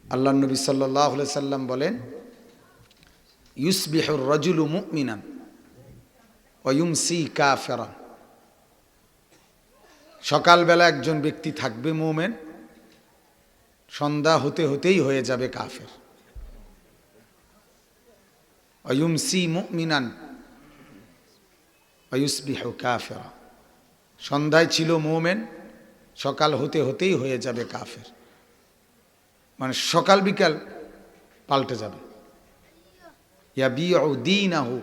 আল্লাহ নবী সাল্লাল্লাহু আলাইহি সাল্লাম বলেন, ইউসবিহুর রাজুলু মুমিনান ওয়া ইউমসি কাফিরান। সকালবেলা একজন ব্যক্তি থাকবে মুমিন, সন্ধ্যা হতে হতেই হয়ে যাবে কাফের। ওয়া ইউমসি মুমিনান ওয়া ইউসবিহু কাফিরা। সন্ধ্যায় ছিল মুমিন, সকাল হতে হতেই হয়ে যাবে কাফের। মানে সকাল বিকাল পাল্টে যাবে। ইয়াবিউ দীনাহু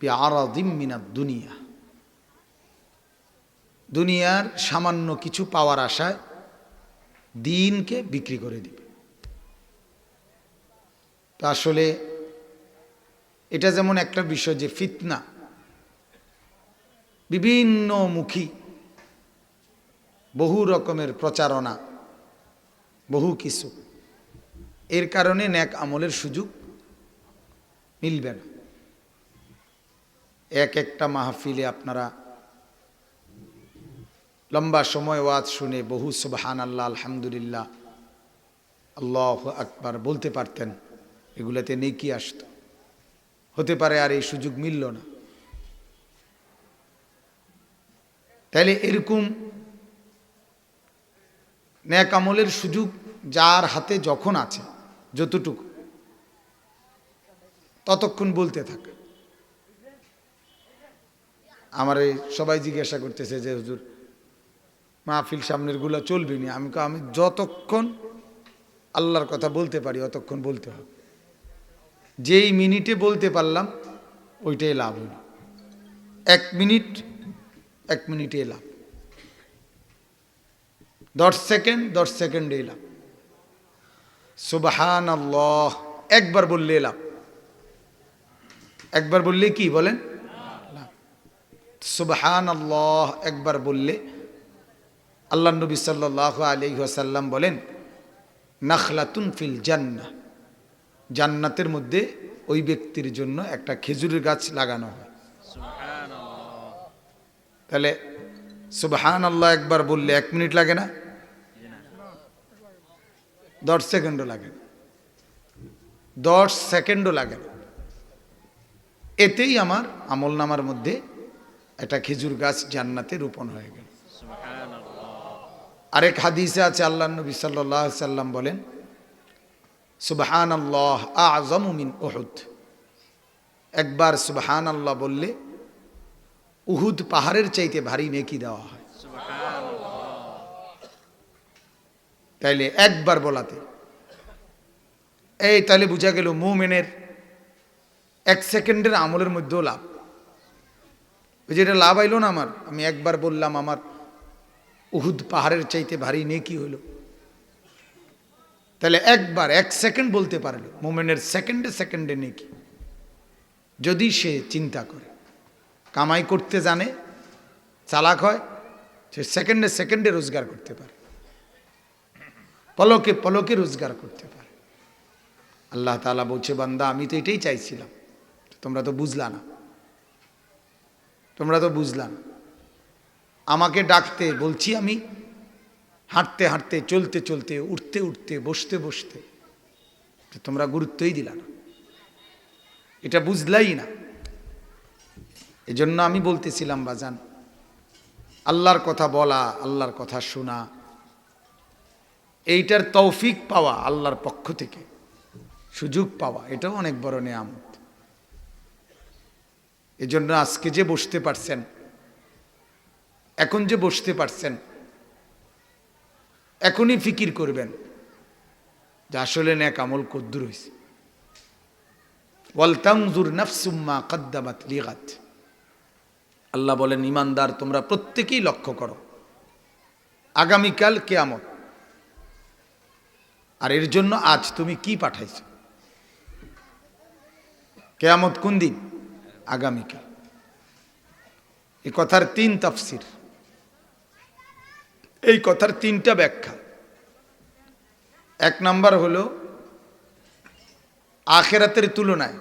বিআরাদিম মিনাদ দুনিয়া। দুনিয়ার সামান্য কিছু পাওয়ার আশায় দিনকে বিক্রি করে দিবে। তো আসলে এটা যেমন একটা বিষয় যে ফিতনা, বিভিন্ন মুখী বহু রকমের প্রচারণা, বহু কিছু, এর কারণে নেক আমলের সুযোগ মিলবে না। এক একটা মাহফিলে আপনারা লম্বা সময় ওয়াজ শুনে বহু সুবহানাল্লাহ, আলহামদুলিল্লাহ, আল্লাহু আকবার বলতে পারতেন, এগুলাতে নেকি আসতো। হতে পারে আর এই সুযোগ মিলল না। তাইলে এরকম নেক আমলের সুযোগ যার হাতে যখন আছে, যতটুকু, ততক্ষণ বলতে থাকে। আমার সবাই জিজ্ঞাসা করতেছে যে হুজুর মাহফিল সামনের গুলো চলবে না। আমি যতক্ষণ আল্লাহর কথা বলতে পারি অতক্ষণ বলতে হবে। যেই মিনিটে বলতে পারলাম ওইটাই লাভ হইল। 1 মিনিট 1 মিনিটে লাভ, 10 সেকেন্ড 10 সেকেন্ডে লাভ। সুবহানাল্লাহ একবার বললে লাভ। একবার বললে কি বলেন? সুবহানাল্লাহ একবার বললে আল্লাহ নবী সাল্লাল্লাহু আলাইহি ওয়াসাল্লাম বলেন, নাখলাতুন ফিল জান্নাহ, জান্নাতের মধ্যে ওই ব্যক্তির জন্য একটা খেজুরের গাছ লাগানো হয়। সুবহানাল্লাহ। তাহলে সুবহানাল্লাহ একবার বললে 1 মিনিট লাগে না, 10 সেকেন্ডও লাগে না, 10 সেকেন্ডও লাগে না। এতেই আমার আমল নামার মধ্যে একটা খেজুর গাছ জান্নাতে রোপণ হয়ে গেল। আরেক হাদিসে আছে আল্লাহ নবী সাল্লাল্লাহু আলাইহি সাল্লাম বলেন, সুবহানাল্লাহ আ'যামু মিন উহুদ। একবার সুবহানাল্লাহ বললে উহুদ পাহাড়ের চাইতে ভারী নেকি দেওয়া হয়। তাইলে একবার বলাতে তাহলে বোঝা গেল মুমিনের 1 সেকেন্ডের আমলের মধ্যেও লাভ। ওই যেটা লাভ আইলো না আমার, আমি একবার বললাম আমার উহুদ পাহাড়ের চাইতে ভারী নেকি হলো। তাহলে একবার 1 সেকেন্ড বলতে পারলো মুমিনের সেকেন্ডে সেকেন্ডে নেকি। যদি সে চিন্তা করে, কামাই করতে জানে, চালাক হয়, সে সেকেন্ডে সেকেন্ডে রোজগার করতে পারে, পলকে পলকে রোজগার করতে পারে। আল্লাহ তাআলা বলছে, বান্দা আমি তো এটাই চাইছিলাম, তোমরা তো বুঝলা না, তোমরা তো বুঝলা না। আমাকে ডাকতে বলছি আমি, হাঁটতে হাঁটতে, চলতে চলতে, উঠতে উঠতে, বসতে বসতে, তোমরা গুরুত্বই দিলা না, এটা বুঝলাই না। এজন্য আমি বলতেছিলাম বাজান, আল্লাহর কথা বলা, আল্লাহর কথা শোনা, এইটার তৌফিক পাওয়া আল্লাহর পক্ষ থেকে, সুযোগ পাওয়া, এটাও অনেক বড় নেয়ামত। এজন্য আজকে যে বসতে পারছেন, এখন যে বসতে পারছেন, এখনই ফিকির করবেন যে আসলে নেক আমল কদ্দুর হয়েছে। ওয়াল তানজুর নাফসুম মা কদ্দামাত লিগাদ। আল্লাহ বলেন, ইমানদার তোমরা প্রত্যেকেই লক্ষ্য করো, আগামীকাল কিয়ামত, আর এর জন্য আজ তুমি কি পাঠাইছো। কিয়ামত কোন দিন? আগামীকাল। এই কথার 3 তাফসির, এই কথার 3টা ব্যাখ্যা। 1 নাম্বার হলো আখিরাতের তুলনায়,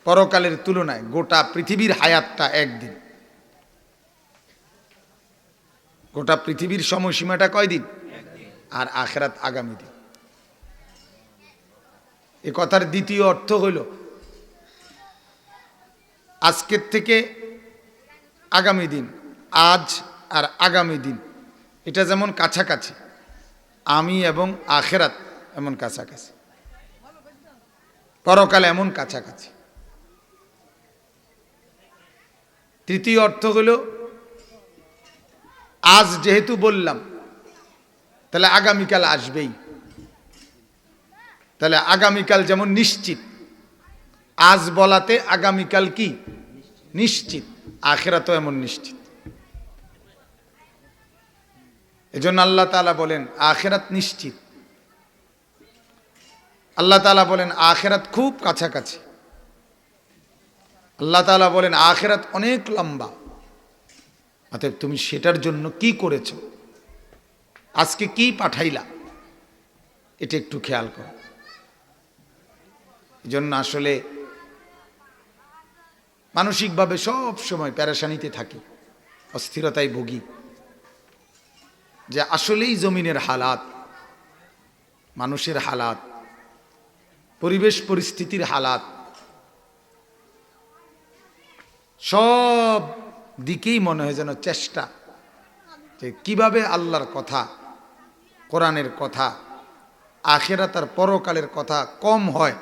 পরকালের তুলনায় গোটা পৃথিবীর হায়াতটা একদিন। গোটা পৃথিবীর সময়সীমাটা কয়দিন? আর আখিরাত আগামী দিন। এ কথার দ্বিতীয় অর্থ হইল আজকের থেকে আগামী দিন, আজ আর আগামী দিন এটা যেমন কাছাকাছি, আমি এবং আখেরাত এমন কাছাকাছি, পরকাল এমন কাছাকাছি। তৃতীয় অর্থ হল আজ যেহেতু বললাম তাহলে আগামীকাল আসবেই, তাহলে আগামীকাল যেমন নিশ্চিত, আজ বলাতে আগামীকাল কি নিশ্চিত, আখিরাতও এমন নিশ্চিত। এজন্য আল্লাহ তাআলা বলেন আখিরাত নিশ্চিত। আল্লাহ তাআলা বলেন আখিরাত খুব কাছাকাছি। আল্লাহ তাআলা বলেন আখিরাত অনেক লম্বা। অতএব তুমি সেটার জন্য কি করেছো, আজকে কি পাঠাইলা, এটা একটু খেয়াল করো। এজন্য আসলে মানসিকভাবে সব সময় পেরেশানিতে থাকি, অস্থিরতায় ভুগি, যে আসলেই জমিনের হালাত, মানুষের হালাত, পরিবেশ পরিস্থিতির হালাত সব দিকেই মনে হয় যেন চেষ্টা যে কিভাবে আল্লাহর কথা, কোরআনের কথা, আখিরাত আর পরকালের কথা কম হয়।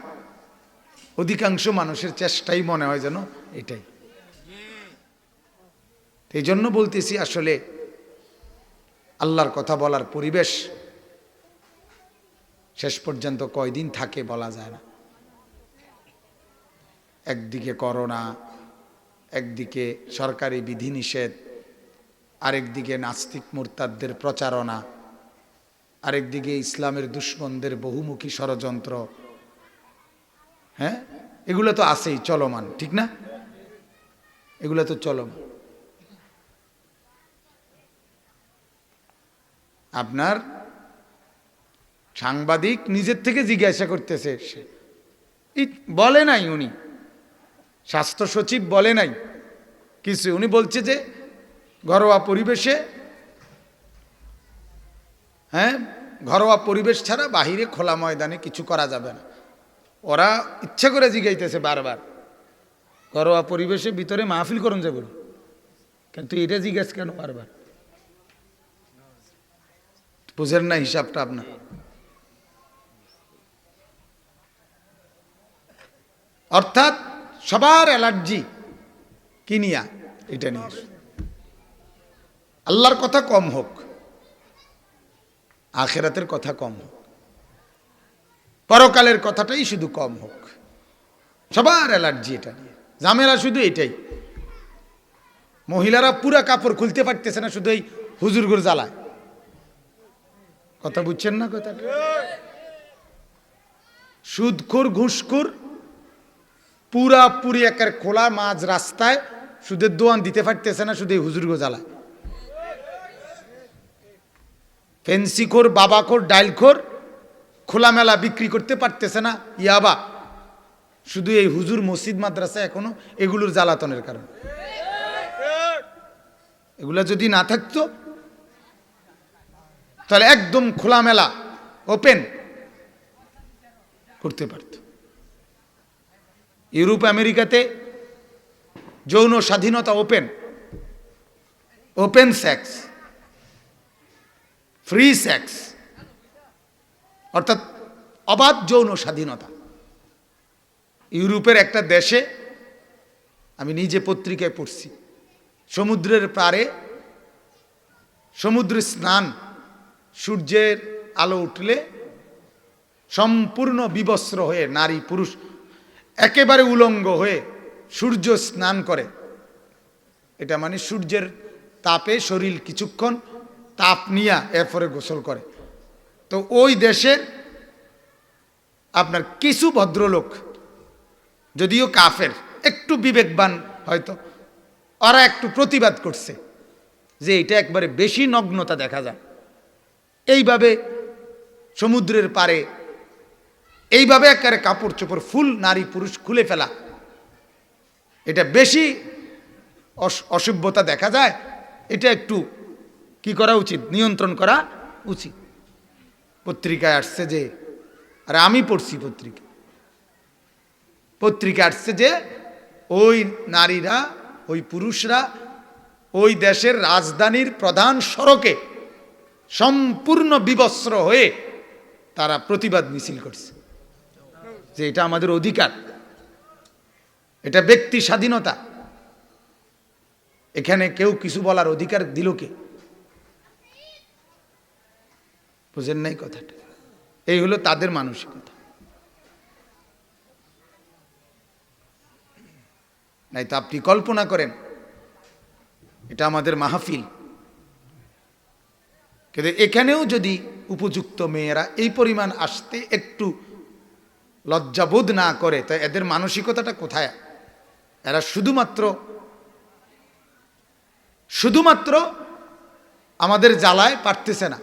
অধিকাংশ মানুষের চেষ্টাই মনে হয় যেন এটাই। এই জন্য বলতেছি আসলে আল্লাহর কথা বলার পরিবেশ শেষ পর্যন্ত কয়দিন থাকে বলা যায় না। একদিকে করোনা, একদিকে সরকারি বিধিনিষেধ, আরেকদিকে নাস্তিক মুরতাদদের প্রচারণা, আরেকদিকে ইসলামের দুশমনদের বহুমুখী ষড়যন্ত্র। হ্যাঁ, এগুলো তো আছেই, চলমান, ঠিক না? এগুলো তো চলমান। আপনার সাংবাদিক নিজের থেকে জিজ্ঞাসা করতেছে, বলে নাই উনি, স্বাস্থ্য সচিব বলে নাই কিছু, উনি বলছে যে ঘরোয়া পরিবেশে, হ্যাঁ, ঘরোয়া পরিবেশ ছাড়া বাহিরে খোলা ময়দানে কিছু করা যাবে না। ওরা ইচ্ছা করে জিগাইতেছে বারবার, ঘরোয়া পরিবেশে ভিতরে মাহফিল করুন যাবে, কিন্তু এটা জিজ্ঞেস কেন বারবার? বুঝেন না হিসাবটা আপনার? অর্থাৎ সবার অ্যালার্জি কি নিয়া, এটা নিয়ে। আল্লাহর কথা কম হোক, আখিরাতের কথা কম হোক, পরকালের কথাটাই শুধু কম হোক, সবার অ্যালার্জি এটা নিয়ে, ঝামেলা শুধু এটাই। মহিলারা পুরা কাপড় খুলতে পারতেছে না শুধু এই হুজুরগুর জ্বালায়। কথা বুঝছেন না কথাটা? সুদখোর, ঘুষখোর, পুরাপুরি একের খোলা মাঝ রাস্তায় সুদের দোয়ান দিতে পারতেছে না শুধু এই হুজুরগো জ্বালায়। ফেন্সিখোর, বাবাখোর, ডাইলখোর খোলামেলা বিক্রি করতে পারতেছে না ইয়াবা, শুধু এই হুজুর মসজিদ মাদ্রাসা এখনো এগুলোর জ্বালাতনের কারণে। এগুলা যদি না থাকতো তাহলে একদম খোলামেলা ওপেন করতে পারত। ইউরোপ আমেরিকাতে যৌন স্বাধীনতা open, open sex, free sex, অর্থাৎ অবাধ যৌন স্বাধীনতা। ইউরোপের একটা দেশে আমি নিজে পত্রিকায় পড়ছি, সমুদ্রের পাড়ে সমুদ্রে স্নান, সূর্যের আলো উঠলে সম্পূর্ণ বিবস্ত্র হয়ে নারী পুরুষ একেবারে উলঙ্গ হয়ে সূর্য স্নান করে। এটা মানে সূর্যের তাপে শরীর কিছুক্ষণ তাপ নিয়ে এরপরে গোসল করে। তো ওই দেশের আপনার কিছু ভদ্রলোক, যদিও কাফের, একটু বিবেকবান হয়তো, ওরা একটু প্রতিবাদ করছে যে এটা একবারে বেশি নগ্নতা দেখা যায়, এইভাবে সমুদ্রের পাড়ে এইভাবে একেবারে কাপড় চোপড় ফুল নারী পুরুষ খুলে ফেলা, এটা বেশি অসভ্যতা দেখা যায়, এটা একটু কি করা উচিত, নিয়ন্ত্রণ করা উচিত। পত্রিকায় আসছে যে, আরে আমি পড়ছি পত্রিকা, পত্রিকা আসছে যে ওই নারীরা, ওই পুরুষরা ওই দেশের রাজধানীর প্রধান সড়কে সম্পূর্ণ বিবস্ত্র হয়ে তারা প্রতিবাদ মিছিল করছে যে এটা আমাদের অধিকার, এটা ব্যক্তি স্বাধীনতা, এখানে কেউ কিছু বলার অধিকার দিল কে? বুঝেন নাই কথাটা? এই হলো তাদের মানসিকতা। নাই তো আপনি কল্পনা করেন, এটা আমাদের মাহফিল, কিন্তু এখানেও যদি উপযুক্ত মেয়েরা এই পরিমাণ আসতে একটু লজ্জাবোধ না করে, তো এদের মানসিকতাটা কোথায়? এরা শুধুমাত্র আমাদের জ্বালায় পারতেছে না,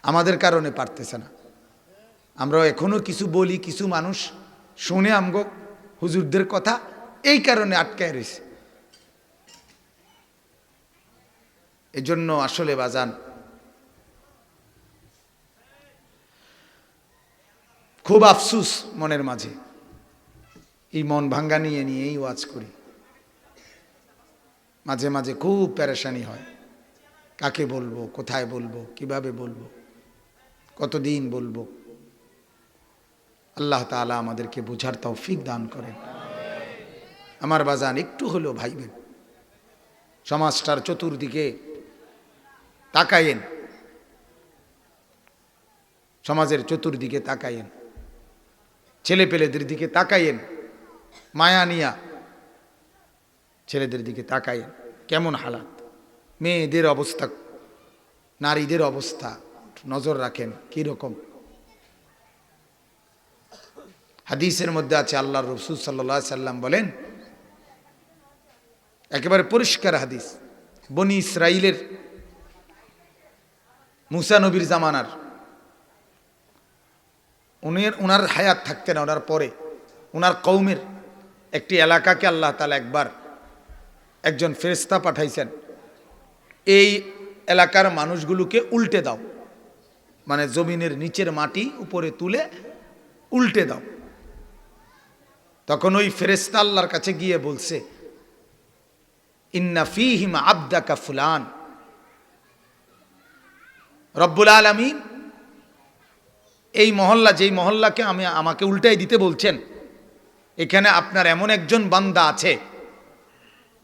আমাদের কারণে পারতেছে না। আমরা এখনো কিছু বলি, কিছু মানুষ শুনে আমগো হুজুরদের কথা, এই কারণে আটকায় রয়েছে। এজন্য আসলে বাজান, খুব আফসুস মনের মাঝে, এই মন ভাঙ্গা নিয়েই ওয়াজ করি। মাঝে মাঝে খুব পেরেশানি হয়, কাকে বলবো, কোথায় বলবো, কিভাবে বলবো, কতদিন বলবো। আল্লাহ তাআলা আমাদেরকে বুঝার তৌফিক দান করেন। আমার বাজান, একটু হলেও ভাইবেন, সমাজটার চতুর্দিকে তাকায়েন, সমাজের চতুর্দিকে তাকায়েন, ছেলেপেলেদের দিকে তাকায়েন, মায়া নিয়া ছেলেদের দিকে তাকায়েন, কেমন হালাত, মেয়েদের অবস্থা, নারীদের অবস্থা নজর রাখেন কিরকম। হাদিসের মধ্যে আছে, আল্লাহর রাসূল সাল্লাল্লাহু আলাইহি সাল্লাম বলেন, একেবারে পরিষ্কার হাদিস, বনি ইসরাইলের মুসা নবীর জামানার, উনার হায়াত থাকতে না, ওনার পরে ওনার কওমের একটি এলাকাকে আল্লাহ তাআলা একবার একজন ফেরেশতা পাঠাইছেন, এই এলাকার মানুষগুলোকে উল্টে দাও, মানে জমিনের নিচের মাটি উপরে তুলে উল্টে দাও। তখন ওই ফেরেশতা আল্লাহর কাছে গিয়ে বলছে, ইন্না ফীহিম আবদাকা ফুলান, রব্বুল আলামিন এই মহল্লা, যেই মহল্লাকে আমাকে উল্টাই দিতে বলছেন, এখানে আপনার এমন একজন বান্দা আছে,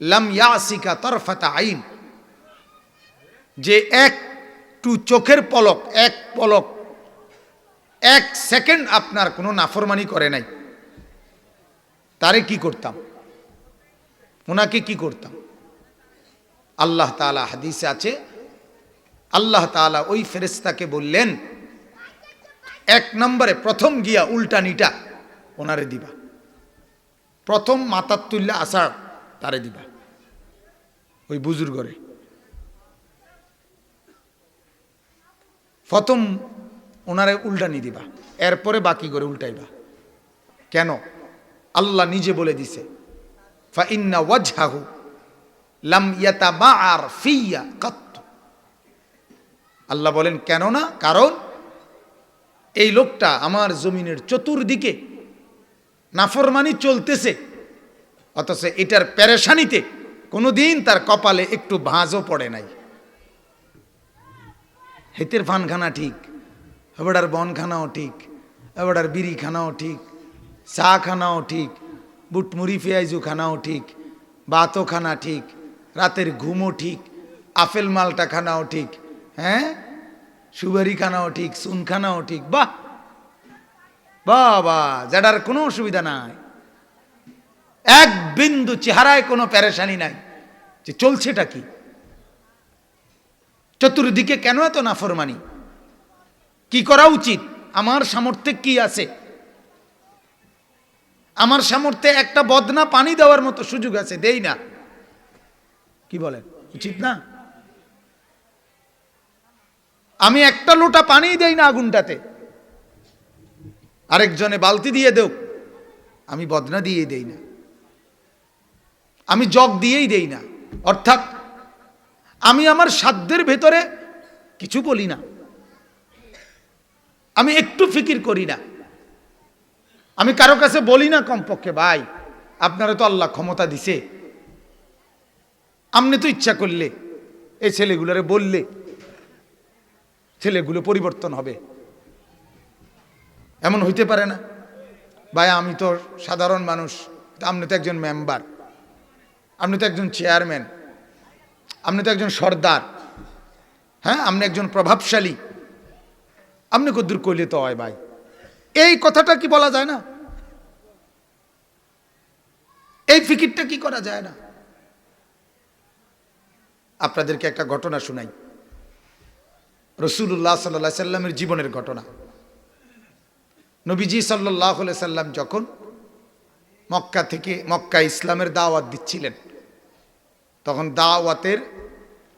লাম ইয়াসিকা তরফাতা আইন, যে একটু চোখের পলক, এক সেকেন্ড আপনার কোনো নাফরমানি করে নাই। তারে কি করতাম, ওনাকে কি করতাম? আল্লাহ তাআলা, হাদিসে আছে, আল্লাহ তাআলা ওই ফেরেশতাকে বললেন, এক নম্বরে প্রথম গিয়া উল্টানিটা ওনারে দিবা, প্রথম মাথার তুল্লা আসার তারে দিবা, ওই বুজুর্গরে প্রথম ওনারে উল্টানি দিবা, এরপরে বাকি করে উল্টাইবা। কেন? আল্লাহ নিজে বলে দিছে, ফা ইন্না ওয়াজহাহু লাম ইয়াতাবাআর ফিয়া কাত। আল্লাহ বলেন কেন না, কারণ এই লোকটা আমার জমিনের চতুর্দিকে নাফরমানি চলতেছে, অথচ এটার পেরেশানিতে কোনোদিন তার কপালে একটু ভাঁজও পড়ে নাই। হেতের ফানখানা ঠিক, এবাডার বনখানাও ঠিক, এবাডার বিড়ি খানাও ঠিক, চা খানাও ঠিক, বুটমুড়ি পেঁয়াজু খানাও ঠিক, ভাতও খানা ঠিক, রাতের ঘুমও ঠিক, আপেল মালটা খানাও ঠিক, হ্যাঁ, সুবারি খানাও ঠিক, সুন খানাও ঠিক। বাহ বাবা, যাটার কোনো অসুবিধা নাই, এক বিন্দু চেহারায় কোনো পেরেশানি নাই, যে চলছেটা কি, চতুর্দিকে কেন এত নাফরমানি, কি করা উচিত, আমার সামর্থ্যে কি আছে, আমার সামর্থ্যে একটা বদনা পানি দেওয়ার মতো সুযোগ আছে, দেই না, কি বলেন, উচিত না? আমি একটা লোটা পানি দেই না আগুনটাতে, আরেকজনে বালতি দিয়ে দেও, আমি বদনা দিয়ে দেই না, আমি জগ দিয়েই দেই না। অর্থাৎ আমি আমার সাধ্যের ভেতরে কিছু বলি না, আমি একটু ফিকির করি না, আমি কারো কাছে বলি না কমপক্ষে, ভাই আপনারা তো আল্লাহ ক্ষমতা দিছে, আপনি তো ইচ্ছা করলে এই ছেলেগুলোরে বললে ছেলেগুলো পরিবর্তন হবে, এমন হইতে পারে না? ভাই আমি তো সাধারণ মানুষ, আপনি তো একজন মেম্বার, আপনি তো একজন চেয়ারম্যান, আপনি তো একজন সর্দার, হ্যাঁ আপনি একজন প্রভাবশালী, আপনি কদ্দুর কইলে তো হয় ভাই, এই কথাটা কি বলা যায় না? এই ফিকিরটা কি করা যায় না? আপনাদেরকে একটা ঘটনা শুনাই, রাসূলুল্লাহ সাল্লাল্লাহু আলাইহি সাল্লামের জীবনের ঘটনা। নবীজি সাল্লাল্লাহু আলাইহি সাল্লাম যখন মক্কা ইসলামের দাওয়াত দিচ্ছিলেন, তখন দাওয়াতের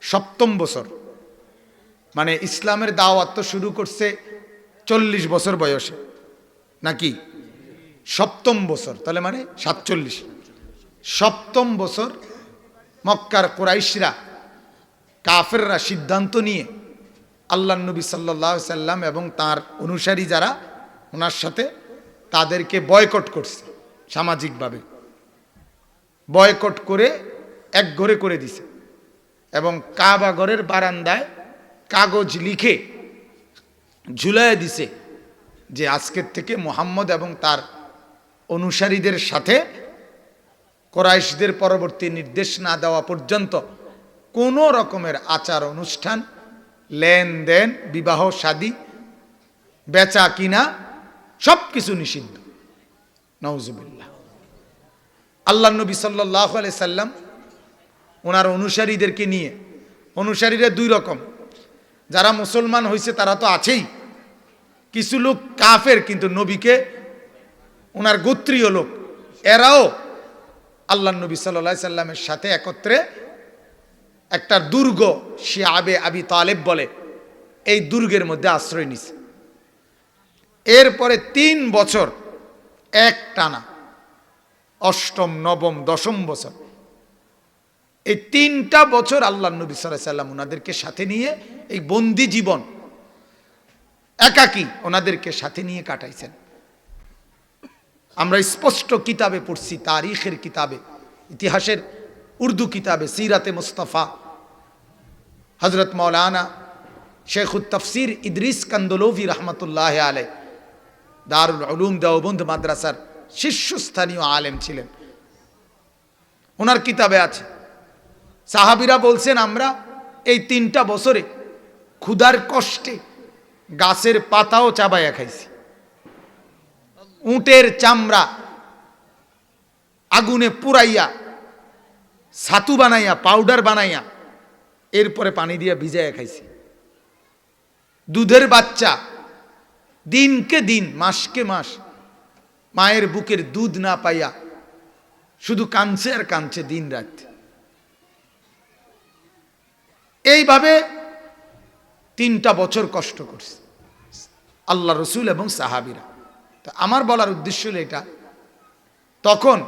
৭ম বছর, মানে ইসলামের দাওয়াত তো শুরু করছে 40 বছর বয়সে নাকি, ৭ম বছর, তাহলে মানে 47, ৭ম বছর মক্কার কুরাইশরা, কাফেররা সিদ্ধান্ত নিয়ে আল্লাহ নবী সাল্লাল্লাহু আলাইহি সাল্লাম এবং তার অনুসারী যারা ওনার সাথে, তাদেরকে বয়কট করছে, সামাজিকভাবে বয়কট করে একঘরে করে দিছে, এবং কাবা ঘরের বারান্দায় কাগজ লিখে ঝুলাইয়া দিছে যে আজকের থেকে মুহাম্মদ এবং তার অনুসারীদের সাথে কুরাইশদের পরবর্তী নির্দেশ না দেওয়া পর্যন্ত কোনো রকমের আচার অনুষ্ঠান, লেনদেন, বিবাহ শাদী, বেচা কিনা সব কিছু নিষিদ্ধ। নাউজুবিল্লাহ। আল্লাহ নবী সাল্লাল্লাহু আলাইহি সাল্লাম ওনার অনুসারীদেরকে নিয়ে, অনুসারীরা দুই রকম, যারা মুসলমান হয়েছে তারা তো আছেই, কিছু লোক কাফের কিন্তু নবীকে, ওনার গোত্রীয় লোক, এরাও আল্লাহ নবী সাল্লাল্লাহু আলাইহি সাল্লামের সাথে একত্রে একটা দুর্গ, শিআবে আবি তালেব বলে, এই দুর্গের মধ্যে আশ্রয় নিছে। এরপরে 3 বছর এক টানা, 8ম, 9ম, 10ম বছর, এই 3টা বছর আল্লাহ নবী সাল্লাল্লাহু আলাইহি সাল্লাম ওনাদেরকে সাথে নিয়ে এই বন্দি জীবন, একাকী ওনাদেরকে সাথে নিয়ে কাটাইছেন। আমরা স্পষ্ট কিতাবে পড়ছি, তারিখের কিতাবে, ইতিহাসের উর্দু কিতাবে, সিরাতে মুস্তাফা, হযরত মাওলানা শেখুত তাফসির ইদ্রিস কান্দলভি রহমতুল্লাহ আলাইহি, দারুল উলুম দেওবন্দ মাদ্রাসার শীর্ষস্থানীয় আলেম ছিলেন, ওনার কিতাবে আছে, সাহাবীরা বলছেন আমরা এই 3টা বছরে ক্ষুধার কষ্টে গাছের পাতাও চাবাইয়া খাইছি, উটের চামড়া আগুনে পুরাইয়া, ছাতু বানাইয়া, পাউডার বানাইয়া, এরপরে পানি দিয়ে ভিজাইয়া খাইছি। দুধের বাচ্চা দিনকে দিন, মাসকে মাস মায়ের বুকের দুধ না পাইয়া শুধু কাঁদছে আর কাঁদছে দিন রাত। এইভাবে 3টা বছর কষ্ট করছে আল্লাহ রসুল এবং সাহাবীরা। তো আমার বলার উদ্দেশ্য হলো এটা, তখন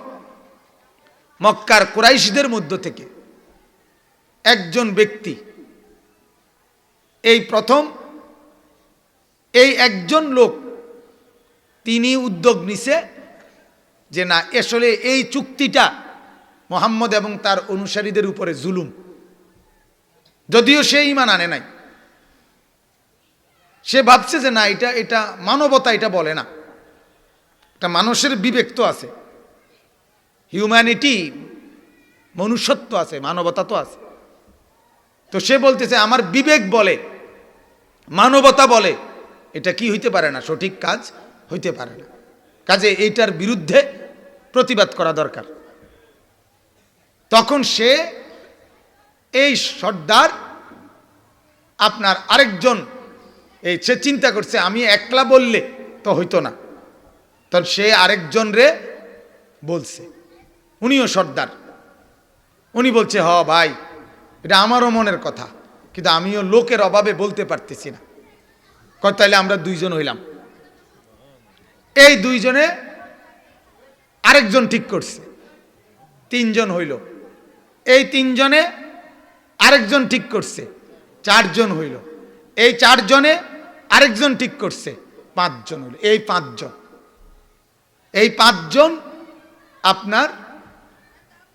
মক্কার কুরাইশদের মধ্য থেকে একজন ব্যক্তি, এই প্রথম এই একজন লোক, তিনি উদ্যোগ নিছে যে না, আসলে এই চুক্তিটা মুহাম্মদ এবং তার অনুসারীদের উপরে জুলুম, যদিও সে ঈমান আনে নাই, সে ভাবছে যে না, এটা মানবতা এটা বলে না, একটা মানুষের বিবেক তো আছে, হিউম্যানিটি, মনুষ্যত্ব আছে, মানবতা তো আছে। তো সে বলতেছে আমার বিবেক বলে, মানবতা বলে এটা কি হইতে পারে না, সঠিক কাজ হইতে পারে না, কাজে এইটার বিরুদ্ধে প্রতিবাদ করা দরকার। তখন সে, এই সর্দার আপনার আরেকজন, সে চিন্তা করছে আমি একলা বললে তো হইতো না, তখন সে আরেকজন রে বলছে, উনিও সর্দার, উনি বলছে হ ভাই, এটা আমারও মনের কথা, কিন্তু আমিও লোকের অভাবে বলতে পারতেছি না, তাইলে আমরা 2 জন হইলাম। এই 2 জনে আরেকজন ঠিক করছে, 3 জন হইল, এই 3 জনে আরেকজন ঠিক করছে, 4 জন হইল, এই 4 জনে আরেকজন ঠিক করছে, পাঁচজন হলো। এই পাঁচজন আপনার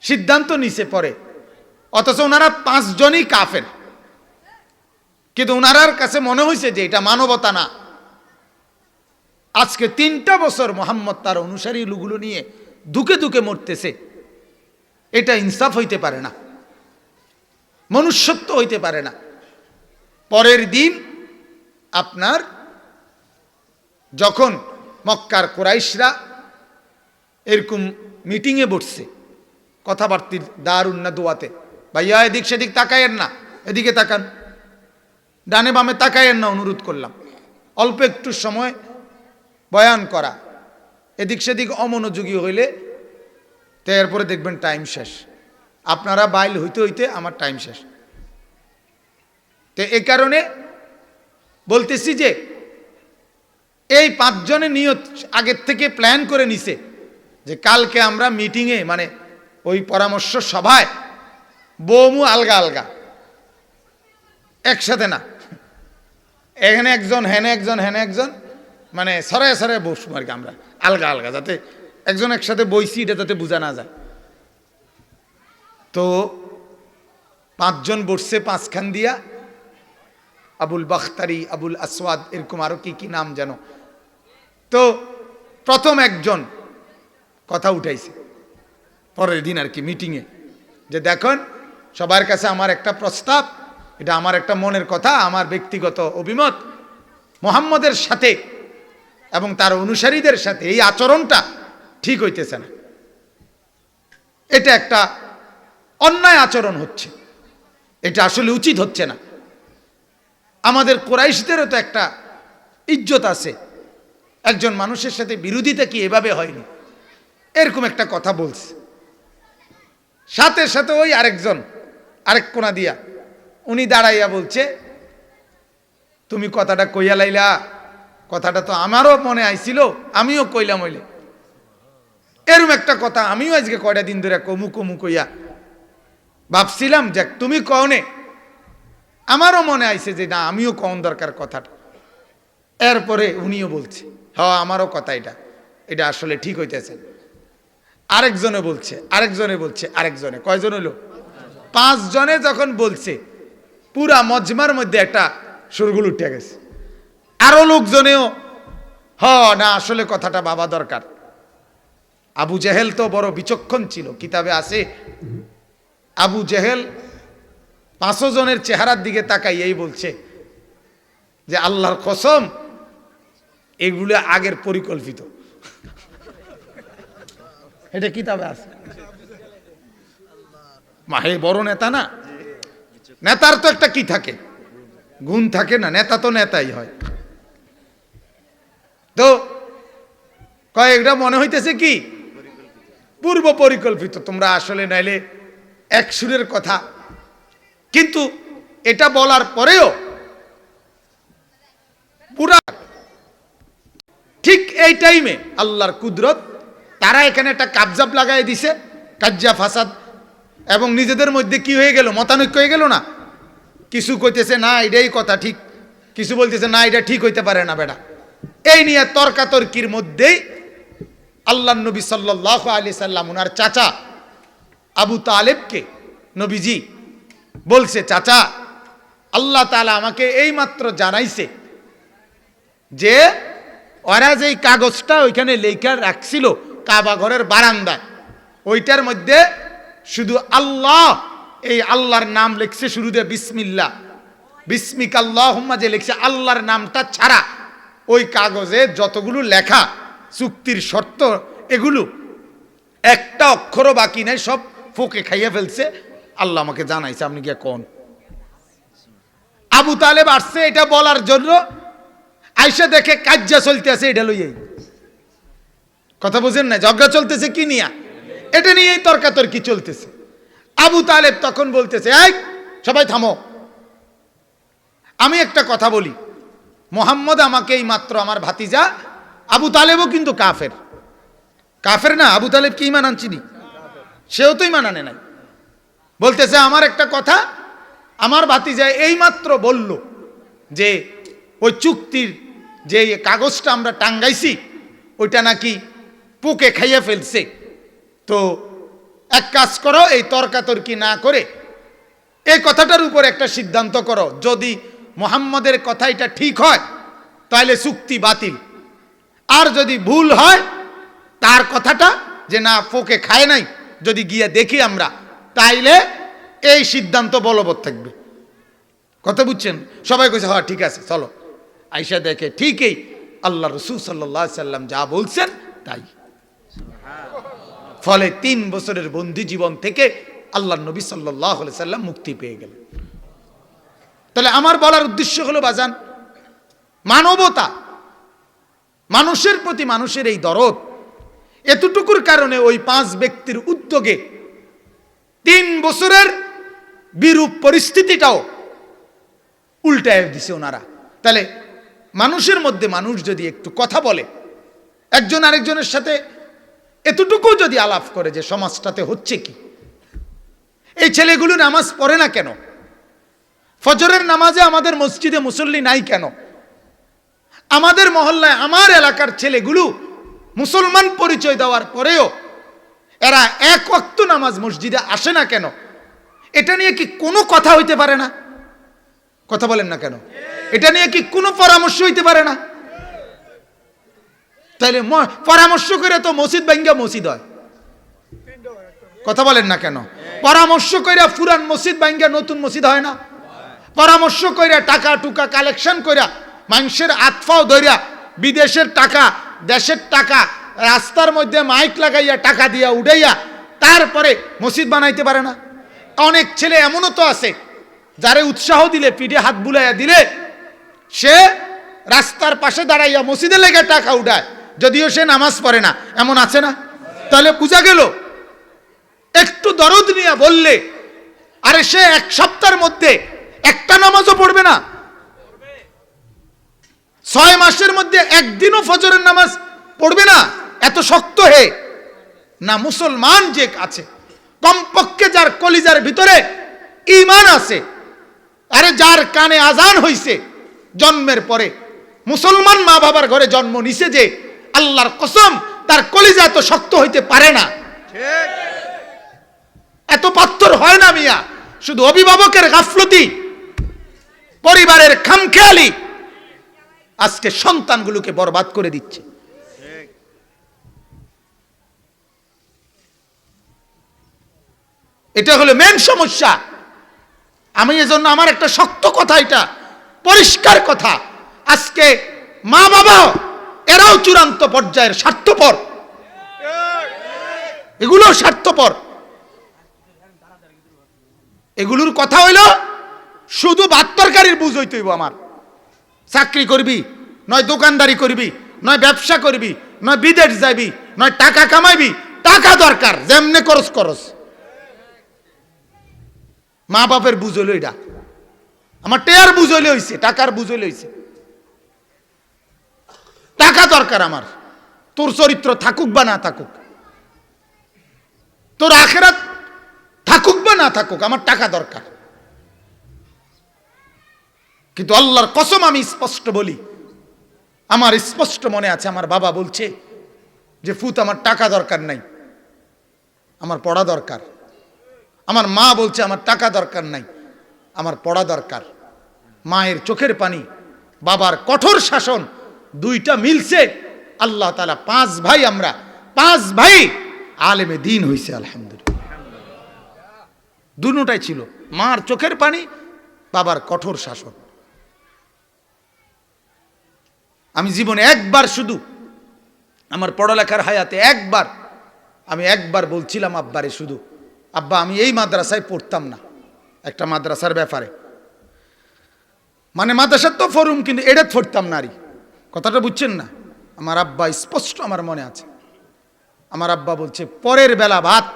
সিদ্ধান্ত নিছে পরে, অথচ ওনারা পাঁচজনই কাফের, কিন্তু ওনারার কাছে মনে হয়েছে যে এটা মানবতা না। আজকে 3টা বছর মোহাম্মদ তার অনুসারী লোকগুলো নিয়ে দুকে দুকে মরতেছে, এটা ইনসাফ হইতে পারে না, মনুষ্যত্ব হইতে পারে না। পরের দিন আপনার যখন মক্কার কুরাইশরা এরকম মিটিংয়ে বসছে, কথাবার্তির দারুন না দোয়াতে, ভাইয়া এদিক সেদিক তাকায়েন না, এদিকে তাকান, ডানে বামে তাকায়েন না, অনুরোধ করলাম। অল্প একটু সময় বয়ান করা, এদিক সেদিক অমনোযোগী হইলে তো এরপরে দেখবেন টাইম শেষ, আপনারা বাইল হইতে হইতে আমার টাইম শেষ। তো এই কারণে বলতেছি যে এই পাঁচজনে নিয়ত আগের থেকে প্ল্যান করে নিছে যে কালকে আমরা মিটিংয়ে, মানে ওই পরামর্শ সভায় বমু আলগা আলগা, একসাথে না, এখানে একজন হেনে একজন হেনে একজন, মানে সরায় সরায় বসবো আর কি আমরা, আলগা আলগা, যাতে একজন একসাথে বইছি এটা যাতে বোঝা না যায়। তো পাঁচজন বসছে পাঁচখান দিয়া, আবুল বাখতারি, আবুল আসওয়াদ, এরকম আরো কি কি নাম যেন। তো প্রথম একজন কথা উঠাইছে পরের দিন আর কি মিটিংয়ে, যে দেখুন সবার কাছে আমার একটা প্রস্তাব, এটা আমার একটা মনের কথা, আমার ব্যক্তিগত অভিমত, মুহাম্মদের সাথে এবং তার অনুসারীদের সাথে এই আচরণটা ঠিক হইতেছে না, এটা একটা অন্যায় আচরণ হচ্ছে, এটা আসলে উচিত হচ্ছে না। আমাদের কুরাইশদেরও তো একটা ইজ্জত আছে, একজন মানুষের সাথে বিরোধিতা কি এভাবে হয়নি, এরকম একটা কথা বলছে। সাথে সাথে ওই আরেকজন আরেক কোনা দিয়া উনি দাঁড়াইয়া বলছে, তুমি কথাটা কইয়া লাইলা, কথাটা তো আমারও মনে আইছিল, আমিও কইলাম হইলে, এরম একটা কথা আমিও আজকে কয়টা দিন ধরে কমু কমু কইয়া ভাবছিলাম, যে তুমি কওনে, আমারও মনে আইছে যে না আমিও কন দরকার কথাটা। এরপরে উনিও বলছে হ্যাঁ আমারও কথা, এটা আসলে ঠিক হইতেছে। আরেকজনে বলছে, আরেকজনে বলছে, আরেকজনে, কয়জন হলো? পাঁচজনে যখন বলছে, পুরা মজমার মধ্যে একটা সুরগুল উঠে গেছে। আরো লোকজনেও না আসলে কথাটা ভাবা দরকার। আবু জেহেল তো বড় বিচক্ষণ ছিল, কিতাবে আছে আবু জেহেল 500 জনের চেহারার দিকে তাকাই এই বলছে যে আল্লাহর কসম এগুলো আগের পরিকল্পিত। এটা কিতাবে আছে। মাহে বড় নেতা না, নেতার তো একটা কি থাকে, গুণ থাকে না, নেতা তো নেতাই হয়। তো কয়েকটা মনে হইতেছে কি পূর্ব পরিকল্পিত, তোমরা আসলে নাইলে এক সুরের কথা। কিন্তু এটা বলার পরেও পুরা ঠিক এই টাইমে আল্লাহর কুদরত, তারা এখানে একটা কাবজাব লাগাই দিছে, কাজ্জা ফাসাদ, এবং নিজেদের মধ্যে কি হয়ে গেল, মতানৈক্য হয়ে গেল না। কিছু কইতেছে না এটাই কথা ঠিক, কিছু বলতেছে না এটা ঠিক হইতে পারে না বেটা। এই নিয়ে তর্কাতর্কির মধ্যেই আল্লাহ নবী সাল্লাল্লাহু আলাইহি সাল্লাম ওনার চাচা আবু তালেবকে নবীজি বলছে, চাচা আল্লাহ তাআলা আমাকে এইমাত্র জানাইছে যে ওরা যেই কাগজটা ওইখানে লেখা রাখছিল কাবা ঘরের বারান্দায়, ওইটার মধ্যে শুধু আল্লাহ, এই আল্লাহর নাম লিখছে শুরুতে বিসমিল্লাহ, বিসমিকা আল্লাহুম্মা যে লিখছে, আল্লাহর নামটা ছাড়া ওই কাগজে যতগুলো লেখা চুক্তির শর্ত, এগুলো একটা অক্ষরও বাকি নাই, সব ফোকে খাইয়ে ফেলছে। আল্লাহ আমাকে জানাইছে, আপনি গিয়ে কোন। আবু তালেব আসছে এটা বলার জন্য, আইসা দেখে কাজ্জা চলতেছে, এটা লইয়াই কথা বুঝেন না, ঝগড়া চলতেছে কি নিয়া, এটা নিয়েই তর্কাতর্কি চলতেছে। আবু তালেব তখন বলতেছে, এই সবাই থামো, আমি একটা কথা বলি, মোহাম্মদ আমাকে এই মাত্র, আমার ভাতিজা আবু তালেবও কিন্তু কাফের, কাফের না, আবু তালেব কি ইমান আনছিনি, সেও তো ইমান আনে নাই। বলতেছে আমার একটা কথা, আমার ভাতিজা এই মাত্র বলল যে ওই চুক্তির যে এই কাগজটা আমরা টাঙ্গাইছি ওইটা নাকি পোকে খাইয়ে ফেলছে। তো এক কাজ করো, এই তর্কাতর্কি না করে এই কথাটার উপর একটা সিদ্ধান্ত করো, যদি মুহাম্মদের কথা এটা ঠিক হয় তাহলে চুক্তি বাতিল, আর যদি ভুল হয় তার কথাটা যে না পোকে খায় নাই যদি গিয়ে দেখি আমরা, তাইলে এই সিদ্ধান্ত বলবৎ থাকবে। কথা বুঝছেন? সবাই কইছে হ্যাঁ ঠিক আছে চলো। আইসা দেখে ঠিকই আল্লাহ রসুল সাল্লাল্লাহু আলাইহি সাল্লাম যা বলছেন তাই। ফলে 3 বছরের বন্দি জীবন থেকে আল্লাহ নবী সাল্লাল্লাহু আলাইহি সাল্লাম মুক্তি পেয়ে গেলেন। তাহলে আমার বলার উদ্দেশ্য হলো বাজান, মানবতা, মানুষের প্রতি মানুষের এই দরদ, এতটুকুর কারণে ওই 5 ব্যক্তির উদ্যোগে 3 বছরের বিরূপ পরিস্থিতিটাও উল্টায় দিছে ওনারা। তাহলে মানুষের মধ্যে মানুষ যদি একটু কথা বলে, একজন আরেকজনের সাথে এতটুকু যদি আলাপ করে যে সমাজটাতে হচ্ছে কি, এই ছেলেগুলো নামাজ পড়ে না কেন, ফজরের নামাজে আমাদের মসজিদে মুসল্লি নাই কেন, আমাদের মহল্লায় আমার এলাকার ছেলেগুলো মুসলমান পরিচয় দেওয়ার পরেও এরা 1 ওয়াক্ত নামাজ মসজিদে আসে না কেন, এটা নিয়ে কি কোনো কথা হইতে পারে না? কথা বলেন না কেন? এটা নিয়ে কি কোনো পরামর্শ হইতে পারে না? তাইলে পরামর্শ করে তো মসজিদ ভাঙ্গা মসজিদ হয়। কথা বলেন না কেন? পরামর্শ কইরা পুরান মসজিদ ভাঙ্গা নতুন মসজিদ হয় না? পরামর্শ কইরা টাকা টুকা কালেকশন কইরা মানুষের আতফাও ধরিয়া বিদেশের টাকা দেশের টাকা রাস্তার মধ্যে মাইক লাগাইয়া টাকা দিয়া উঠাইয়া তারপরে মসজিদ বানাইতে পারে না? অনেক ছেলে এমনও তো আছে যারে উৎসাহ দিলে, পিঠে হাত বুলাইয়া দিলে সে রাস্তার পাশে দাঁড়াইয়া মসজিদে লেগে টাকা উঠায়, যদিও সে নামাজ পড়ে না। এমন আছে না? তাহলে বোঝা গেল একটু দরদ নিয়ে বললে, আরে সে 1 সপ্তাহের মধ্যে একটা নামাজও পড়বে না, 6 মাসের মধ্যে একদিনও ফজরের নামাজ পড়বে না, এত শক্ত হে না মুসলমান যে আছে, কমপক্ষে যার কলিজার ভিতরে ঈমান আছে, আরে যার কানে আজান হইছে জন্মের পরে, মুসলমান মা বাবার ঘরে জন্ম নিছে, যে আল্লাহর কসম তার কলিজা এত শক্ত হইতে পারে না, এত পাথর হয় না মিয়া। শুধু অভিভাবকের গাফলতি, পরিবারের খামখেয়ালি আজকে সন্তানগুলোকে বরবাদ করে দিচ্ছে। এটা হলো মেন সমস্যা। আমি এজন্য আমার একটা শক্ত কথা, এটা পরিষ্কার কথা, আজকে মা বাবা এরাও চূড়ান্ত পর্যায়ের স্বার্থপর, এগুলো স্বার্থপর। এগুলোর কথা হইল শুধু ভাত তরকারির বুঝ হইতে হইব। আমার চাকরি করবি, নয় দোকানদারি করবি, নয় ব্যবসা করবি, নয় বিদেশ যাবি, নয় টাকা কামাইবি, টাকা দরকার, যেমনে করস করস। মা বাপের বুঝ হইল এটা, আমার টেয়ার বুঝ হইলে হইছে, টাকার বুঝ হইলে হইছে। টাকা দরকার আমার, তোর চরিত্র থাকুক বা না থাকুক, তোর আখেরাত থাকুক বা না থাকুক, আমার টাকা দরকার। কিন্তু আল্লাহর কসম আমি স্পষ্ট বলি, আমার স্পষ্ট মনে আছে আমার বাবা বলছে যে ফুত আমার টাকা দরকার নাই, আমার পড়া দরকার। আমার মা বলছে আমার টাকা দরকার নাই, আমার পড়া দরকার। মায়ের চোখের পানি, বাবার কঠোর শাসন, দুইটা মিলছে। আল্লাহ তাআলা 5 ভাই, আমরা 5 ভাই আলেমে দ্বীন হইছে আলহামদুলিল্লাহ। দুটোটাই ছিল, মার চোখের পানি, বাবার কঠোর শাসন। আমি জীবনে একবার, শুধু আমার পড়ালেখার হায়াতে আমি একবার বলছিলাম আব্বারে, শুধু আব্বা আমি এই মাদ্রাসায় পড়তাম না, একটা মাদ্রাসার ব্যাপারে, মানে মাদ্রাসার তো ফরুম কিন্তু এটা পড়তাম না। কথাটা বুঝছেন না? আমার আব্বা স্পষ্ট আমার মনে আছে, আমার আব্বা বলছে পরের বেলা ভাত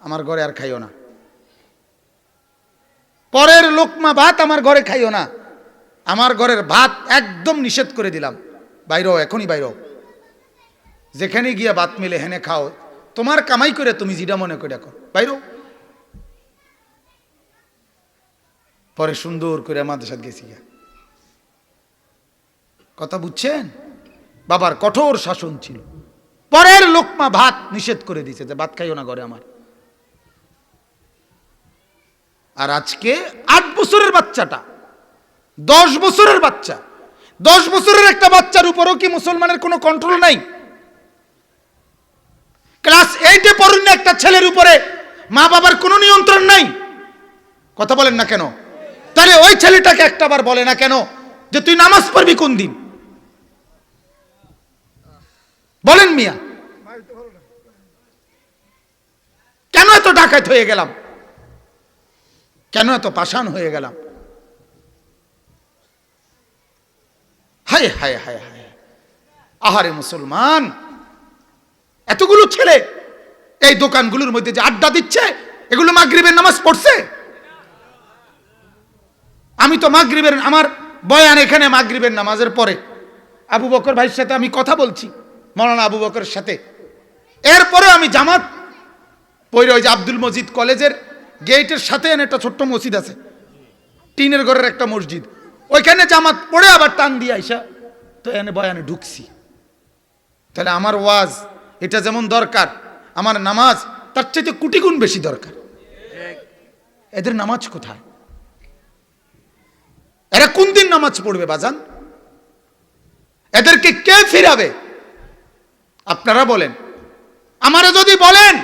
আমার ঘরে আর খাইও না, পরের লোকমা ভাত আমার ঘরে খাইও না, আমার ঘরের ভাত একদম নিষেধ করে দিলাম, বাইরও, এখনই বাইরও, যেখানে গিয়া ভাত মিলে হেনে খাও, তোমার কামাই করে তুমি যেটা মনে করে দেখো, বাইরও। পরে সুন্দর করে মাদ্রাসাত গেছি গিয়া, কথা বুঝছেন? বাবার কঠোর শাসন ছিল, পরের লোকমা ভাত নিষেধ করে দিয়েছে যে ভাত খাইও না ঘরে আমার। আর আজকে 8 বছরের বাচ্চাটা, 10 বছরের বাচ্চা, 10 বছরের একটা বাচ্চার উপরও কি মুসলমানের কোনো কন্ট্রোল নাই? ক্লাস 8-এ পড়ুন একটা ছেলের উপরে মা বাবার কোনো নিয়ন্ত্রণ নাই। কথা বলেন না কেন? তাহলে ওই ছেলেটাকে একটাবার বলে না কেন যে তুই নামাজ পড়বি কোন দিন? বলেন মিয়া, কেন এত ডাকাত হয়ে গেলাম? কেন এত পাষাণ হয়ে গেলাম? হায় হায় হায় হায়, আহারে মুসলমান, এতগুলো ছেলে এই দোকানগুলোর মধ্যে যে আড্ডা দিচ্ছে, এগুলো মাগরিবের নামাজ পড়ছে? আমি তো মাগরিবের, আমার বয়ান এখানে মাগরিবের নামাজের পরে আবু বকর ভাইয়ের সাথে আমি কথা বলছি, মৌলানা আবু বকরের সাথে। এরপরে আমি জামাত পড়ে ওই যে আব্দুল মজিদ কলেজের গেটের সাথে একটা ছোট্ট মসজিদ আছে, টিনের ঘরের একটা মসজিদ, ওইখানে জামাত পড়ে আবার টান দিয়ে আইসা তো এনে বয়ানে ঢুকছি। তাহলে আমার ওয়াজ এটা যেমন দরকার, আমার নামাজ তার চাইতে কোটি গুণ বেশি দরকার। এদের নামাজ কোথায়? এরা কোন দিন নামাজ পড়বে বাজান? এদেরকে কে ফিরাবে? আপনারা বলেন। আমারা যদি বলেন,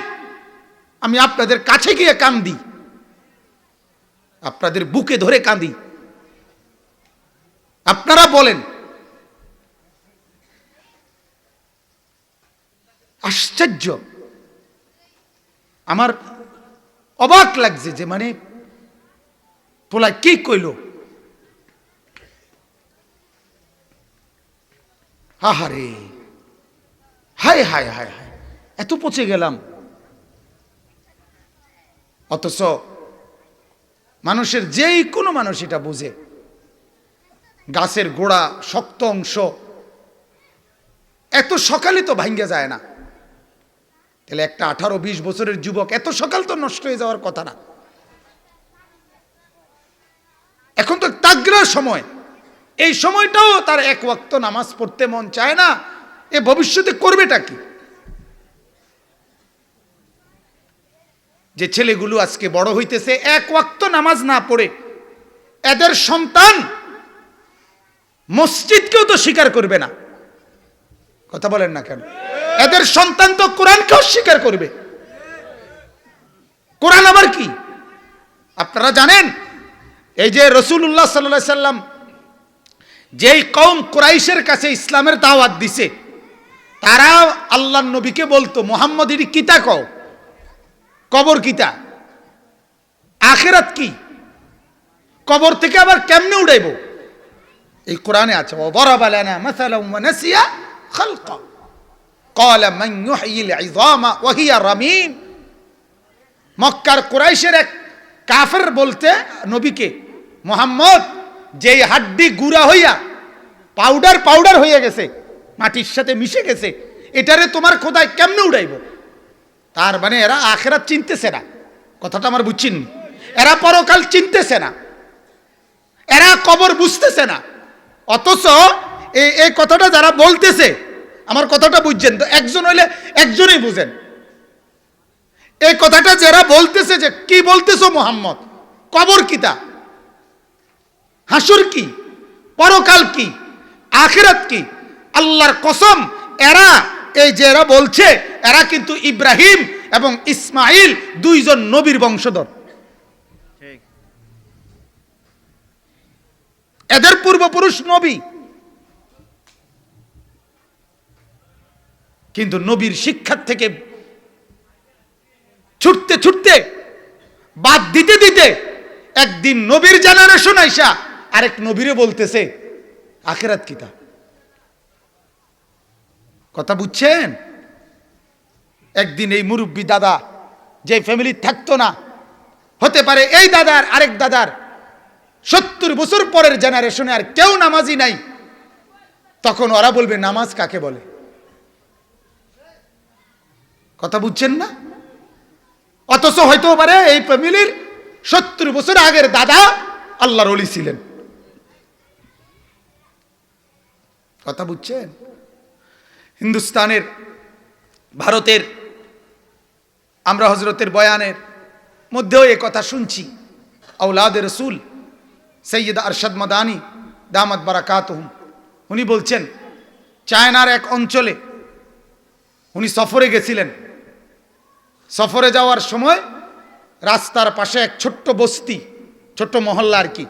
আমি আপনাদের কাছে গিয়ে কান্দি, আপনাদের বুকে ধরে কাঁদি। আপনারা বলেন। আশ্চর্য, আমার অবাক লাগছে যে মানে পোলা কি কইল। আহারে, হায় হায় হায় হায়, এত পচে গেলাম। অথচ মানুষের যেই কোনো মানুষ এটা বুঝে, গাছের গোড়া শক্ত অংশ এত সকালে তো ভাঙ্গে যায় না। তাহলে একটা 18-20 বছরের যুবক এত সকাল তো নষ্ট হয়ে যাওয়ার কথা না। এখন তো তাগড়ার সময়, এই সময়টাও তার এক ওয়াক্ত নামাজ পড়তে মন চায় না। এ ভবিষ্যতে করবেটা কি? যে ছেলেগুলো আজকে বড় হইতেছে এক ওয়াক্ত নামাজ না পড়ে, এদের সন্তান মসজিদকেও তো স্বীকার করবে না। কথা বলেন না কেন? এদের সন্তান তো কোরআনকেও স্বীকার করবে। কোরআন আবার কি আপনারা জানেন? এই যে রাসূলুল্লাহ সাল্লাল্লাহু আলাইহি সাল্লাম যেই কওম কুরাইশের কাছে ইসলামের দাওয়াত দিছে, তারা আল্লাহর নবীকে বলতো, মুহাম্মদের কিতা কও, কবর কিতা, আখিরাত কি, কবর থেকে আবার কেমনে উড়াইব? এই কোরআনে আছে, ওয়াদারাবা লানা মাসালান ওয়া নাসিয়া খালকা ক্বালা মান ইউহয়িল ইযামা ওয়া হিয়া রামীম। মক্কার কুরাইশের এক কাফের বলতে নবীকে, মুহাম্মদ যেই হাড্ডি গুঁড়া হইয়া পাউডার পাউডার হয়ে গেছে, মাটির সাথে মিশে গেছে, এটারে তোমার খোদায় কেমনে উড়াইব? তার মানে এরা আখিরাত চিনতেছে না। কথাটা আমার বুঝছেন? এরা পরকাল চিনতেছে না, এরা কবর বুঝতেছে না। অথচ এই কথাটা যারা বলতেছে, আমার কথাটা বুঝছেন তো? একজন হইলে একজনই বুঝেন। এই কথাটা যারা বলতেছে, যে কি বলতেছো মুহাম্মদ, কবর কিতা, হাসুর কি, পরকাল কি, আখিরাত কি, আল্লাহর কসম এরা এই যে এরা বলছে, এরা কিন্তু ইব্রাহিম এবং ইসমাইল দুইজন নবীর বংশধর। এদের পূর্বপুরুষ নবী, কিন্তু নবীর শিক্ষার থেকে ছুটতে ছুটতে, বাদ দিতে দিতে, একদিন নবীর জেনারেশন আইসা আরেক নবীরে বলতেছে আখিরাত কিতা। কথা বুঝছেন? একদিন এই মুরব্বী দাদা যে ফ্যামিলি থাকতো না, হতে পারে এই দাদার আরেক দাদার 70 বছর পরের জেনারেশনে আর কেউ নামাজি নাই, তখন ওরা বলবে নামাজ কাকে বলে। কথা বুঝছেন না? অথচ হয়তো পারে এই ফ্যামিলির 70 বছর আগের দাদা আল্লাহর ওলি ছিলেন। কথা বুঝছেন? হিন্দুস্তানের, ভারতের, আমরা হজরতের বয়ানের মধ্যেও এ কথা শুনছি। আওলাদে রসুল সৈয়দ আরশাদ মাদানী দামাত বারাকাতুহুম, উনি বলছেন চায়নার এক অঞ্চলে উনি সফরে গেছিলেন। সফরে যাওয়ার সময় রাস্তার পাশে এক ছোট্ট বস্তি, ছোট্ট মহল্লা আর কি,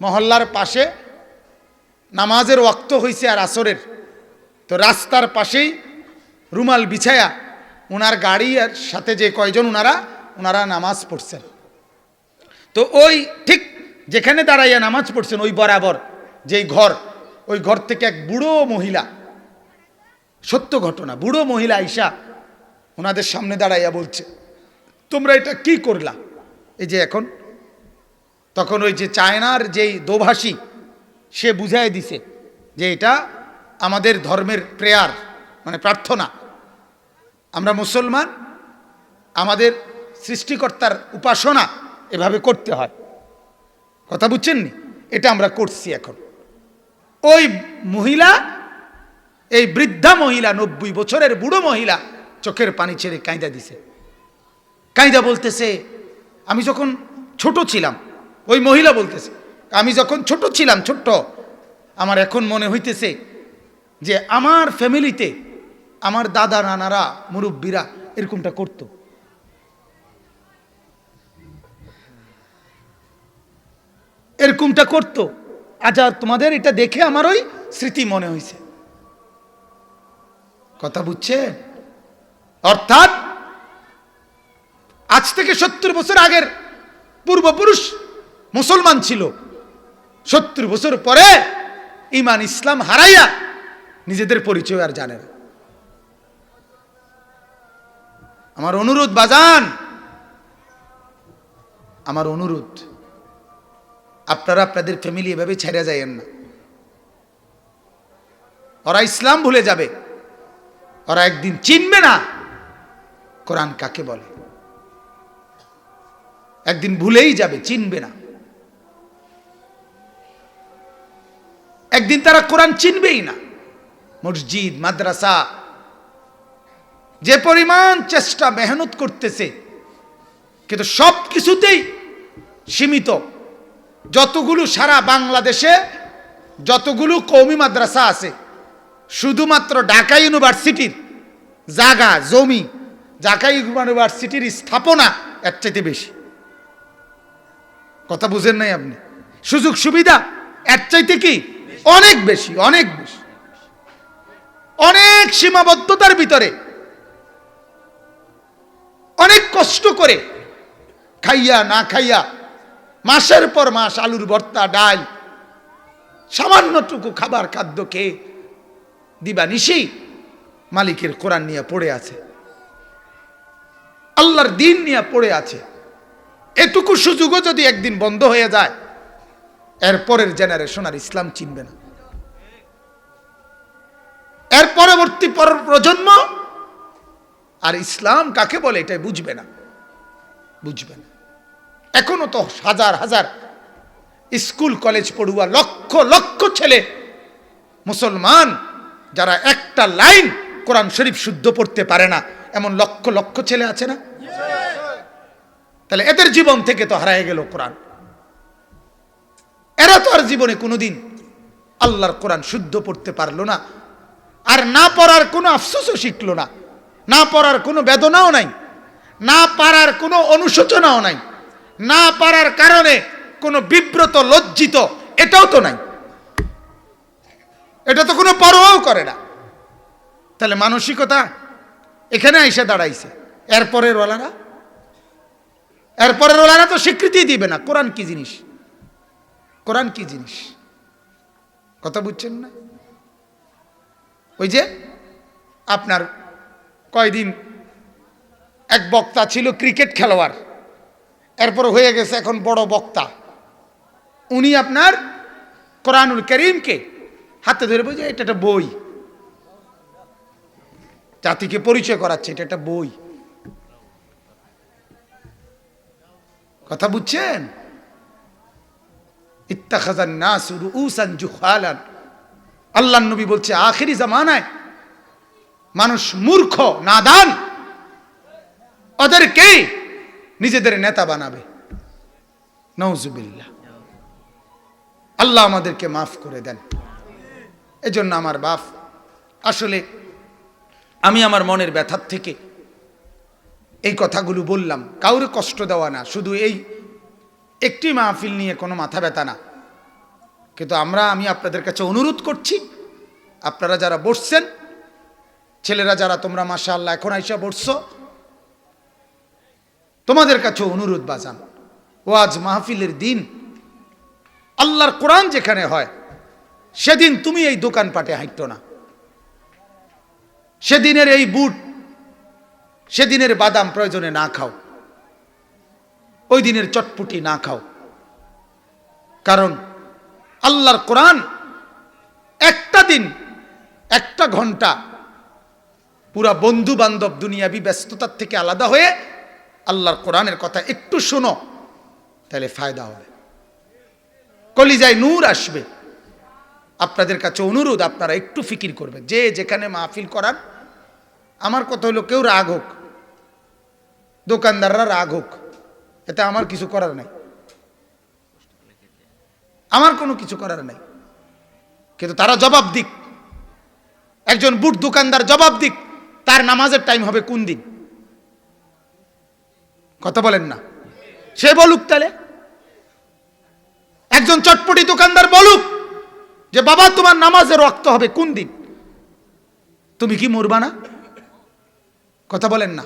মহল্লার পাশে নামাজের ওয়াক্ত হয়েছে আর আসরের, তো রাস্তার পাশেই রুমাল বিছায়া ওনার গাড়ির সাথে যে কয়জন ওনারা নামাজ পড়ছেন। তো ওই ঠিক যেখানে দাঁড়াইয়া নামাজ পড়ছেন ওই বরাবর যেই ঘর, ওই ঘর থেকে এক বুড়ো মহিলা, সত্য ঘটনা, বুড়ো মহিলা আইসা ওনাদের সামনে দাঁড়াইয়া বলছে, তোমরা এটা কি করলা? এই যে এখন, তখন ওই যে চায়নার যেই দোভাষী সে বুঝাই দিছে যে এটা আমাদের ধর্মের প্রেয়ার, মানে প্রার্থনা। আমরা মুসলমান, আমাদের সৃষ্টিকর্তার উপাসনা এভাবে করতে হয়। কথা বুঝছেন নি? এটা আমরা করছি এখন। ওই মহিলা, এই বৃদ্ধা মহিলা, 90 বছরের বুড়ো মহিলা চোখের পানি ছেড়ে কাঁদা দিছে। কাঁদা বলতেছে, আমি যখন ছোট ছিলাম, ওই মহিলা বলতেছে, আমি যখন ছোট ছিলাম, ছোট্ট, আমার এখন মনে হইতেছে যে আমার ফ্যামিলিতে আমার দাদা নানারা, মুরব্বীরা এরকমটা করত। এরকমটা করত। আচ্ছা, তোমাদের এটা দেখে আমার ওই স্মৃতি মনে হয়েছে। কথা বুঝছে? অর্থাৎ আজ থেকে 70 বছর আগের পূর্বপুরুষ মুসলমান ছিল, 70 বছর পরে ইমান ইসলাম হারাইয়া নিজেদের পরিচয় আর জানে না। আমার অনুরোধ বাজান, আমার অনুরোধ, আপনারা আপনাদের ফ্যামিলি এভাবে ছেড়ে যায়েন না। ওরা ইসলাম ভুলে যাবে, ওরা একদিন চিনবে না কোরআন কাকে বলে, একদিন ভুলেই যাবে, চিনবে না। একদিন তারা কোরআন চিনবেই না। মসজিদ, মাদ্রাসা যে পরিমাণ চেষ্টা মেহনত করতেছে, কিন্তু সব কিছুতেই সীমিত। যতগুলো সারা বাংলাদেশে যতগুলো কওমি মাদ্রাসা আছে, শুধুমাত্র ঢাকা ইউনিভার্সিটির জায়গা জমি, ঢাকা ইউনিভার্সিটির স্থাপনা এর চাইতে বেশি। কথা বুঝেন নাই আপনি? সুযোগ সুবিধা এর চাইতে কি অনেক বেশি, অনেক বেশি। অনেক সীমাবদ্ধতার ভিতরে অনেক কষ্ট করে খাইয়া না খাইয়া মাসের পর মাস আলুর ভর্তা, ডাল, সামান্যটুকু খাবার খাদ্য খেয়ে দিবানিশি মালিকের কোরআন নিয়ে পড়ে আছে, আল্লাহর দিন নিয়ে পড়ে আছে। এটুকু সুযোগও যদি একদিন বন্ধ হয়ে যায়, এর পরের জেনারেশন আর ইসলাম চিনবে না। এর পরবর্তী প্রজন্ম আর ইসলাম কাকে বলে এটাই বুঝবে না, বুঝবে না। এখনো তো হাজার হাজার স্কুল কলেজ পড়ুয়া, লক্ষ লক্ষ ছেলে মুসলমান যারা একটা লাইন কোরআন শরীফ শুদ্ধ পড়তে পারে না, এমন লক্ষ লক্ষ ছেলে আছে না? তাহলে এদের জীবন থেকে তো হারিয়ে গেল কোরআন। এরা তো আর জীবনে কোনোদিন আল্লাহর কোরআন শুদ্ধ পড়তে পারলো না, আর না পড়ার কোনো আফসোসও শিখলো না, না পড়ার কোনো বেদনাও নাই, না পারার কোনো অনুশোচনাও নাই, না পারার কারণে কোনো বিব্রত লজ্জিত এটাও তো নাই, এটা তো কোনো পরোয়াও করে না। তাহলে মানসিকতা এখানে এসে দাঁড়াইছে। এরপরের ওলারা তো স্বীকৃতি দিবে না কোরআন কি জিনিস, কোরআন কি জিনিস। কথা বুঝছেন না? ওই যে আপনার কয়দিন এক বক্তা ছিল ক্রিকেট খেলোয়াড়, এরপর হয়ে গেছে এখন বড় বক্তা। উনি আপনার কোরআনুল কারীমকে হাতে ধরে বলছে এটা একটা বই, জাতিকে পরিচয় করাচ্ছে এটা একটা বই। কথা বুঝছেন? ইত্তাখাযান নাসু রুউসান জুহালান, আল্লাহর নবী বলছে আখিরি জামানায় মানুষ মূর্খ নাদান ওদেরকেই নিজেদের নেতা বানাবে। নাউজুবিল্লাহ। আল্লাহ আমাদেরকে মাফ করে দেন। এজন্য আমার বাপ, আসলে আমি আমার মনের ব্যথার থেকে এই কথাগুলো বললাম, কাউরে কষ্ট দেওয়া না, শুধু এই একটি মাহফিল নিয়ে কোনো মাথা ব্যথা না। কিন্তু আমি আপনাদের কাছে অনুরোধ করছি, আপনারা যারা বসছেন, ছেলেরা যারা তোমরা মাশাআল্লাহ এখন আইসা বসছো, তোমাদের কাছে অনুরোধ বাজান, ওয়াজ মাহফিলের দিন আল্লাহর কোরআন যেখানে হয় সেদিন তুমি এই দোকানপাটে হাঁটতো না, সেদিনের এই বুট, সেদিনের বাদাম প্রয়োজনে না খাও, ওই দিনের চটপুটি না খাও। কারণ আল্লাহর কোরআন একটা দিন, একটা ঘন্টা পুরা বন্ধু বান্ধব দুনিয়াবি ব্যস্ততার থেকে আলাদা হয়ে আল্লাহর কোরআনের কথা একটু শোনো, তাহলে ফায়দা হবে, কলিজায় নূর আসবে। আপনাদের কাছে অনুরোধ, আপনারা একটু ফিকির করবেন, যে যেখানে মাহফিল করার। আমার কথা হলো, কেউ রাগ হোক, দোকানদাররা রাগ হোক, এতে আমার কিছু করার নাই, আমার কোনো কিছু করার নাই। কিন্তু তারা জবাব দিক, একজন বুট দোকানদার জবাব দিক, তার নামাজের টাইম হবে কোন দিন, কথা বলেন না, সে বলুক। তাহলে একজন চটপটি দোকানদার বলুক যে বাবা তোমার নামাজের ওয়াক্ত হবে কোন দিন। তুমি কি মরবা না? কথা বলেন না।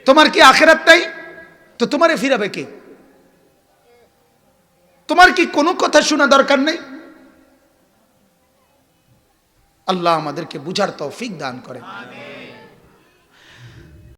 তোমার কি আখিরাত নাই? তো তোমারে ফিরাবে কে? তোমার কি কোনো কথা শোনা দরকার নেই? আল্লাহ আমাদেরকে বুঝার তৌফিক দান করেন।